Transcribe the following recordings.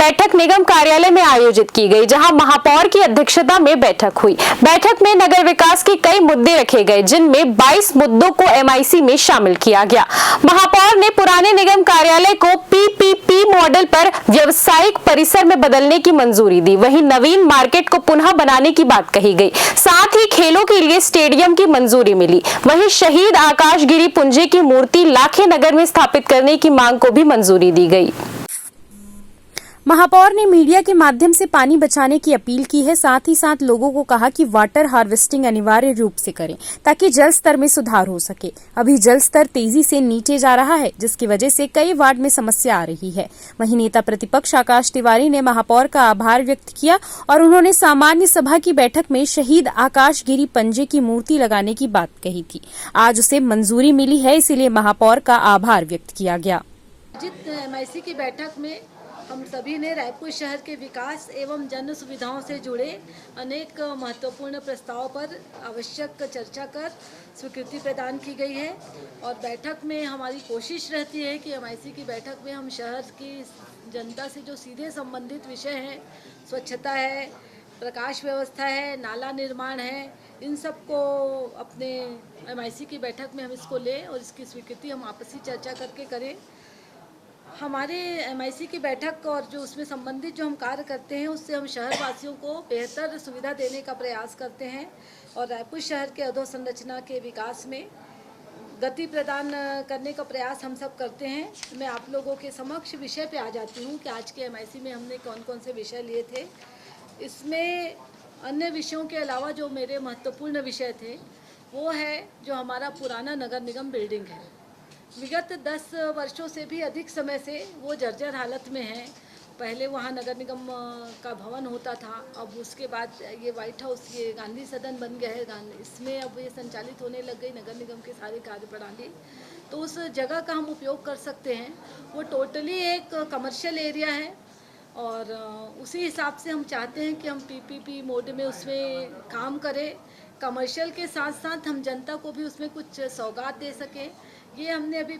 बैठक निगम कार्यालय में आयोजित की गई, जहां महापौर की अध्यक्षता में बैठक हुई। बैठक में नगर विकास के कई मुद्दे रखे गए, जिनमें 22 मुद्दों को एमआईसी में शामिल किया गया। महापौर ने पुराने निगम कार्यालय को पीपीपी मॉडल पर व्यवसायिक परिसर में बदलने की मंजूरी दी। वहीं नवीन मार्केट को पुनः बनाने की बात कही गई। साथ ही खेलों के लिए स्टेडियम की मंजूरी मिली। वहीं शहीद आकाशगिरी पुंजे की मूर्ति लाखे नगर में स्थापित करने की मांग को भी मंजूरी दी गई। महापौर ने मीडिया के माध्यम से पानी बचाने की अपील की है। साथ ही साथ लोगों को कहा कि वाटर हार्वेस्टिंग अनिवार्य रूप से करें ताकि जल स्तर में सुधार हो सके। अभी जल स्तर तेजी से नीचे जा रहा है, जिसकी वजह से कई वार्ड में समस्या आ रही है। वहीं नेता प्रतिपक्ष आकाश तिवारी ने महापौर का आभार व्यक्त किया और उन्होंने सामान्य सभा की बैठक में शहीद आकाशगिरी पंजे की मूर्ति लगाने की बात कही थी। आज उसे मंजूरी मिली है, इसीलिए महापौर का आभार व्यक्त किया गया। एमआईसी की बैठक में हम सभी ने रायपुर शहर के विकास एवं जन सुविधाओं से जुड़े अनेक महत्वपूर्ण प्रस्ताव पर आवश्यक चर्चा कर स्वीकृति प्रदान की गई है। और बैठक में हमारी कोशिश रहती है कि एमआईसी की बैठक में हम शहर की जनता से जो सीधे संबंधित विषय हैं, स्वच्छता है, प्रकाश व्यवस्था है, नाला निर्माण है, इन सब को अपने एमआईसी की बैठक में हम इसको लें और इसकी स्वीकृति हम आपसी चर्चा करके करें। हमारे एमआईसी की बैठक और जो उसमें संबंधित जो हम कार्य करते हैं, उससे हम शहर वासियों को बेहतर सुविधा देने का प्रयास करते हैं और रायपुर शहर के अधोसंरचना के विकास में गति प्रदान करने का प्रयास हम सब करते हैं। मैं आप लोगों के समक्ष विषय पे आ जाती हूँ कि आज के एमआईसी में हमने कौन कौन से विषय लिए थे। इसमें अन्य विषयों के अलावा जो मेरे महत्वपूर्ण विषय थे वो है जो हमारा पुराना नगर निगम बिल्डिंग है। विगत 10 वर्षों से भी अधिक समय से वो जर्जर हालत में है। पहले वहाँ नगर निगम का भवन होता था, अब उसके बाद ये व्हाइट हाउस, ये गांधी सदन बन गया है। इसमें अब ये संचालित होने लग गई नगर निगम के सारे कार्य प्रणाली। तो उस जगह का हम उपयोग कर सकते हैं। वो टोटली एक कमर्शियल एरिया है और उसी हिसाब से हम चाहते हैं कि हम पीपीपी मोड में उसमें काम करें। कमर्शियल के साथ साथ हम जनता को भी उसमें कुछ सौगात दे सकें। ये हमने अभी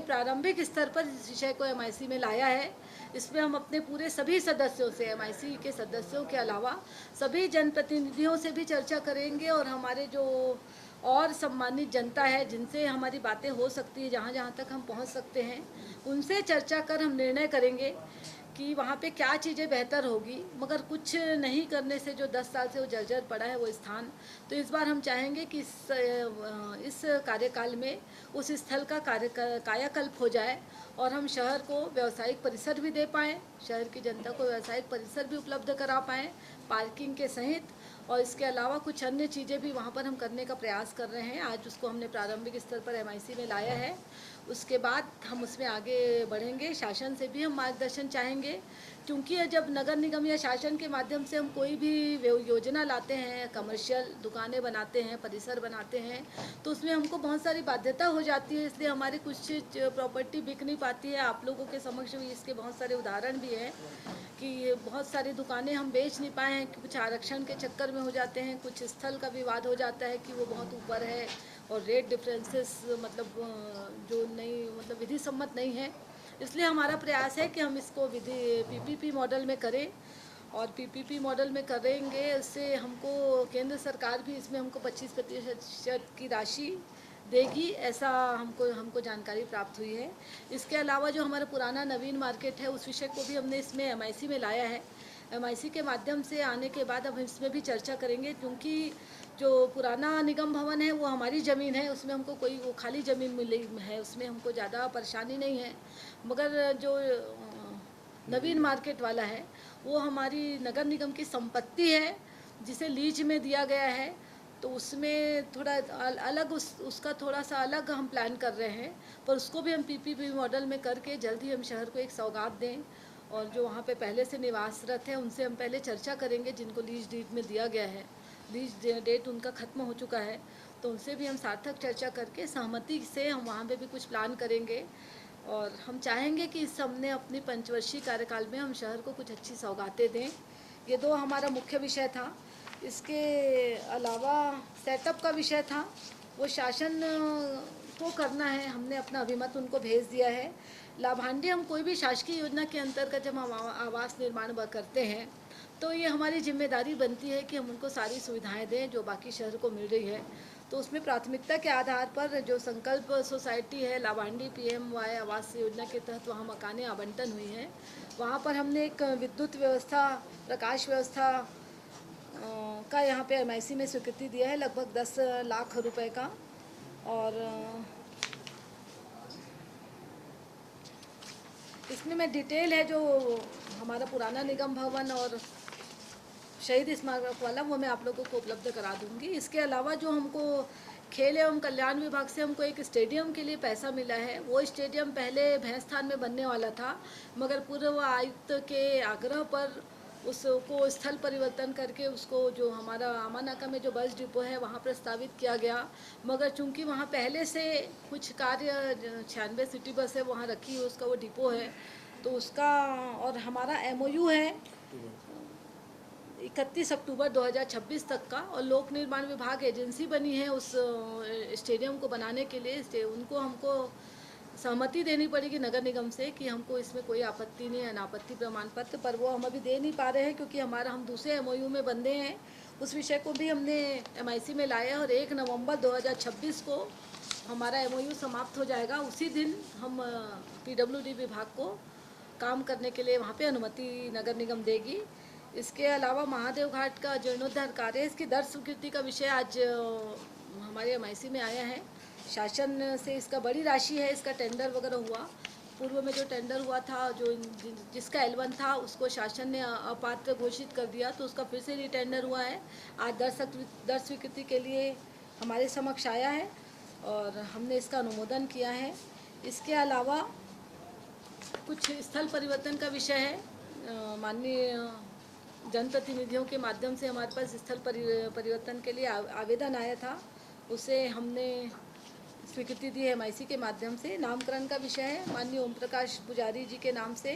प्रारंभिक स्तर पर इस विषय को एमआईसी में लाया है। इसमें हम अपने पूरे सभी सदस्यों से, एमआईसी के सदस्यों के अलावा सभी जनप्रतिनिधियों से भी चर्चा करेंगे और हमारे जो और सम्मानित जनता है जिनसे हमारी बातें हो सकती है, जहाँ जहाँ तक हम पहुँच सकते हैं, उनसे चर्चा कर हम निर्णय करेंगे कि वहाँ पे क्या चीज़ें बेहतर होगी। मगर कुछ नहीं करने से जो 10 साल से वो जर्जर पड़ा है वो स्थान, तो इस बार हम चाहेंगे कि इस कार्यकाल में उस स्थल का कायाकल्प हो जाए और हम शहर को व्यावसायिक परिसर भी दे पाएँ, शहर की जनता को व्यावसायिक परिसर भी उपलब्ध करा पाएँ पार्किंग के सहित। और इसके अलावा कुछ अन्य चीज़ें भी वहाँ पर हम करने का प्रयास कर रहे हैं। आज उसको हमने प्रारंभिक स्तर पर एमआईसी में लाया है। उसके बाद हम उसमें आगे बढ़ेंगे। शासन से भी हम मार्गदर्शन चाहेंगे, क्योंकि जब नगर निगम या शासन के माध्यम से हम कोई भी योजना लाते हैं, कमर्शियल दुकानें बनाते हैं, परिसर बनाते हैं, तो उसमें हमको बहुत सारी बाध्यता हो जाती है। इसलिए हमारी कुछ प्रॉपर्टी बिक नहीं पाती है। आप लोगों के समक्ष भी इसके बहुत सारे उदाहरण भी हैं कि बहुत सारी दुकानें हम बेच नहीं पाए हैं, कुछ आरक्षण के चक्कर में हो जाते हैं, कुछ स्थल का विवाद हो जाता है कि वो बहुत ऊपर है और रेट डिफरेंसेस जो नहीं विधि सम्मत नहीं है। इसलिए हमारा प्रयास है कि हम इसको पीपीपी मॉडल में करें और पीपीपी मॉडल में करेंगे। इससे हमको केंद्र सरकार भी इसमें हमको 25% की राशि देगी, ऐसा हमको जानकारी प्राप्त हुई है। इसके अलावा जो हमारा पुराना नवीन मार्केट है, उस विषय को भी हमने इसमें एमआईसी में लाया है। एमआईसी के माध्यम से आने के बाद अब हम इसमें भी चर्चा करेंगे, क्योंकि जो पुराना निगम भवन है वो हमारी ज़मीन है, उसमें हमको कोई वो खाली ज़मीन मिली है, उसमें हमको ज़्यादा परेशानी नहीं है। मगर जो नवीन मार्केट वाला है वो हमारी नगर निगम की संपत्ति है, जिसे लीज में दिया गया है। तो उसमें थोड़ा अलग उसका थोड़ा सा अलग हम प्लान कर रहे हैं, पर उसको भी हम पीपीपी मॉडल में करके जल्द ही हम शहर को एक सौगात दें। और जो वहाँ पे पहले से निवासरत हैं उनसे हम पहले चर्चा करेंगे, जिनको लीज डीड में दिया गया है, लीज डेट उनका ख़त्म हो चुका है, तो उनसे भी हम सार्थक चर्चा करके सहमति से हम वहाँ पे भी कुछ प्लान करेंगे। और हम चाहेंगे कि इस हमने अपनी पंचवर्षीय कार्यकाल में हम शहर को कुछ अच्छी सौगातें दें। ये दो हमारा मुख्य विषय था। इसके अलावा सेटअप का विषय था, वो शासन को करना है। हमने अपना अभिमत उनको भेज दिया है। लाभांडी हम कोई भी शासकीय योजना के अंतर्गत जब हम आवास निर्माण करते हैं तो ये हमारी जिम्मेदारी बनती है कि हम उनको सारी सुविधाएं दें जो बाकी शहर को मिल रही है। तो उसमें प्राथमिकता के आधार पर जो संकल्प सोसाइटी है लाभांडी PMY आवास योजना के तहत वहाँ मकानें आवंटन हुई हैं। वहाँ पर हमने एक विद्युत व्यवस्था, प्रकाश व्यवस्था का यहाँ पे MIC में स्वीकृति दिया है लगभग 10 लाख रुपए का। और इसमें मैं डिटेल है जो हमारा पुराना निगम भवन और शहीद स्मारक वाला वो मैं आप लोगों को उपलब्ध करा दूंगी। इसके अलावा जो हमको खेल एवं कल्याण विभाग से हमको एक स्टेडियम के लिए पैसा मिला है। वो स्टेडियम पहले भैंसथान में बनने वाला था, मगर पूर्व आयुक्त के आग्रह पर उसको स्थल परिवर्तन करके उसको जो हमारा आमानाका में जो बस डिपो है वहाँ प्रस्तावित किया गया। मगर चूंकि वहाँ पहले से कुछ कार्य 96 सिटी बस है वहाँ रखी है, उसका वो डिपो है, तो उसका और हमारा MOU है 31 अक्टूबर 2026 तक का। और लोक निर्माण विभाग एजेंसी बनी है उस स्टेडियम को बनाने के लिए। उनको हमको सहमति देनी पड़ेगी नगर निगम से कि हमको इसमें कोई आपत्ति नहीं है, अनापत्ति प्रमाण पत्र, पर वो हम अभी दे नहीं पा रहे हैं क्योंकि हम दूसरे MOU में बंधे हैं। उस विषय को भी हमने MIC में लाया और 1 नवंबर 2026 को हमारा MOU समाप्त हो जाएगा। उसी दिन हम PWD विभाग को काम करने के लिए वहाँ पे अनुमति नगर निगम देगी। इसके अलावा महादेव घाट का जीर्णोद्धार कार्य, इसकी दर स्वीकृति का विषय आज हमारे MIC में आया है। शासन से इसका बड़ी राशि है, इसका टेंडर वगैरह हुआ। पूर्व में जो टेंडर हुआ था जो जिसका L1 था उसको शासन ने अपात्र घोषित कर दिया, तो उसका फिर से रीटेंडर हुआ है। आज दर स्वीकृति के लिए हमारे समक्ष आया है और हमने इसका अनुमोदन किया है। इसके अलावा कुछ स्थल परिवर्तन का विषय है। माननीय जनप्रतिनिधियों के माध्यम से हमारे पास स्थल परिवर्तन के लिए आवेदन आया था, उसे हमने स्वीकृति दी है MIC के माध्यम से। नामकरण का विषय है, माननीय ओम प्रकाश पुजारी जी के नाम से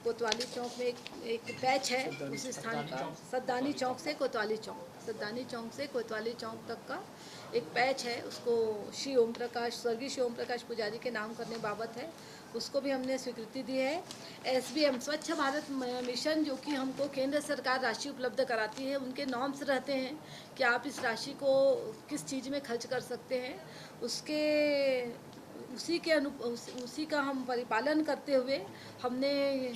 कोतवाली चौक में एक पैच है उस स्थान का, सद्दानी चौक से कोतवाली चौक तक का एक पैच है, उसको स्वर्गीय श्री ओम प्रकाश पुजारी के नाम करने बाबत है, उसको भी हमने स्वीकृति दी है। SBM स्वच्छ भारत मिशन जो कि हमको केंद्र सरकार राशि उपलब्ध कराती है, उनके नॉर्म्स रहते हैं कि आप इस राशि को किस चीज़ में खर्च कर सकते हैं। उसी का हम परिपालन करते हुए हमने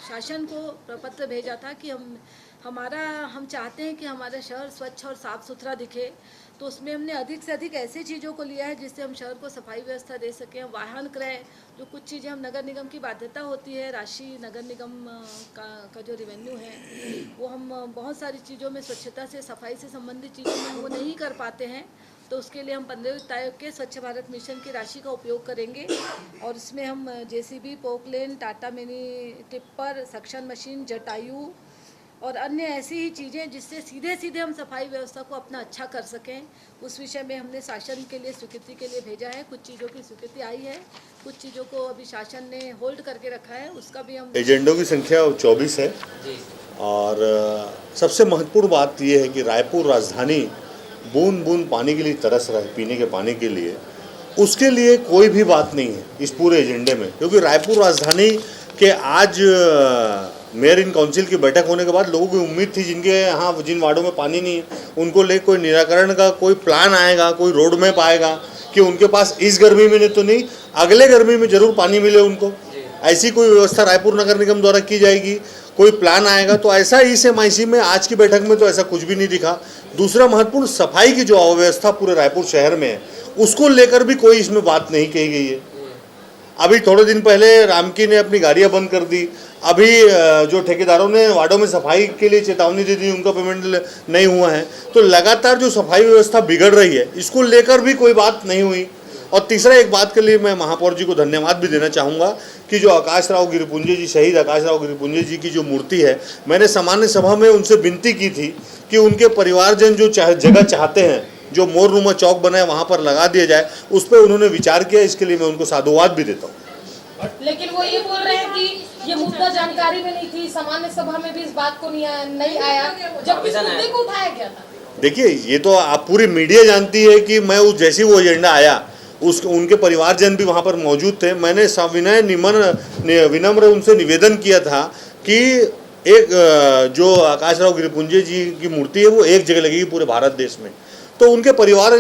शासन को प्रपत्र भेजा था कि हम चाहते हैं कि हमारा शहर स्वच्छ और साफ़ सुथरा दिखे। तो उसमें हमने अधिक से अधिक ऐसी चीज़ों को लिया है जिससे हम शहर को सफाई व्यवस्था दे सकें। वाहन क्रय, जो कुछ चीज़ें हम नगर निगम की बाध्यता होती है, राशि नगर निगम का जो रेवेन्यू है वो हम बहुत सारी चीज़ों में स्वच्छता से, सफाई से संबंधित चीज़ों में वो नहीं कर पाते हैं, तो उसके लिए हम 15 वित्त आयोग के स्वच्छ भारत मिशन की राशि का उपयोग करेंगे। और इसमें हम JCB, Poclain, Tata mini tipper, suction machine, Jatayu और अन्य ऐसी ही चीज़ें जिससे सीधे हम सफाई व्यवस्था को अपना अच्छा कर सकें, उस विषय में हमने शासन के लिए स्वीकृति के लिए भेजा है। कुछ चीज़ों की स्वीकृति आई है, कुछ चीज़ों को अभी शासन ने होल्ड करके रखा है, उसका भी हम। एजेंडों की संख्या 24 है और सबसे महत्वपूर्ण बात यह है कि रायपुर राजधानी बूंद बूंद पानी के लिए तरस रहा है, पीने के पानी के लिए। उसके लिए कोई भी बात नहीं है इस पूरे एजेंडे में, क्योंकि रायपुर राजधानी के आज मेयर इन काउंसिल की बैठक होने के बाद लोगों की उम्मीद थी जिनके यहाँ जिन वार्डों में पानी नहीं है उनको ले कोई निराकरण का कोई प्लान आएगा, कोई रोड मैप आएगा कि उनके पास इस गर्मी में तो नहीं, अगले गर्मी में जरूर पानी मिले उनको। ऐसी कोई व्यवस्था रायपुर नगर निगम द्वारा की जाएगी, कोई प्लान आएगा। तो ऐसा इस MIC में आज की बैठक में तो ऐसा कुछ भी नहीं दिखा। दूसरा महत्वपूर्ण, सफाई की जो अव्यवस्था पूरे रायपुर शहर में है उसको लेकर भी कोई इसमें बात नहीं कही गई है। अभी थोड़े दिन पहले रामकी ने अपनी गाड़ियां बंद कर दी, अभी जो ठेकेदारों ने वार्डों में सफाई के लिए चेतावनी दे दी, उनका पेमेंट नहीं हुआ है। तो लगातार जो सफाई व्यवस्था बिगड़ रही है इसको लेकर भी कोई बात नहीं हुई। और तीसरा, एक बात के लिए मैं महापौर जी को धन्यवाद भी देना चाहूँगा कि जो आकाश राव गिरिपुंजे जी, शहीद आकाश राव गिरिपुंजे जी की जो मूर्ति है, मैंने सामान्य सभा में उनसे विनती की थी कि उनके परिवारजन जो जगह चाहते हैं, जो मोरनुमा चौक बना है वहाँ पर लगा दिया जाए, उस पर उन्होंने विचार किया। इसके लिए मैं उनको साधुवाद भी देता हूँ। लेकिन वो ये बोल रहे हैं कि ये मुद्दा जानकारी में नहीं थी, सामान्य सभा में भी इस बात को नहीं आया, जब इस मुद्दे को उठाया गया था। देखिए, ये तो आप पूरी मीडिया जानती है कि मैं जैसे वो एजेंडा आया उनके परिवारजन भी वहाँ पर मौजूद थे। मैंने सविनय विनम्र उनसे निवेदन किया था कि एक जो आकाशराव गिरिपुंजे जी की मूर्ति है वो एक जगह लगेगी पूरे भारत देश में। तो उनके परिवार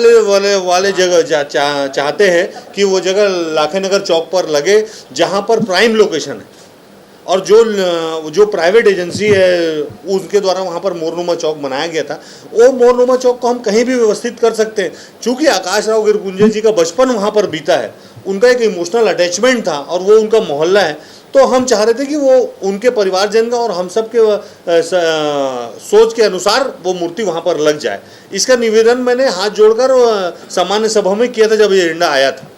वाले जगह चाहते हैं कि वो जगह लाखे नगर चौक पर लगे जहाँ पर प्राइम लोकेशन है, और जो प्राइवेट एजेंसी है उनके द्वारा वहाँ पर मोरनुमा चौक बनाया गया था, वो मोरनुमा चौक को हम कहीं भी व्यवस्थित कर सकते हैं। चूँकि आकाशराव गिरिपुंजे जी का बचपन वहाँ पर बीता है, उनका एक इमोशनल अटैचमेंट था और वो उनका मोहल्ला है, तो हम चाह रहे थे कि वो उनके परिवारजन का और हम सब के सोच के अनुसार वो मूर्ति वहाँ पर लग जाए। इसका निवेदन मैंने हाथ जोड़कर सामान्य सभा में किया था जब ये एजेंडा आया था।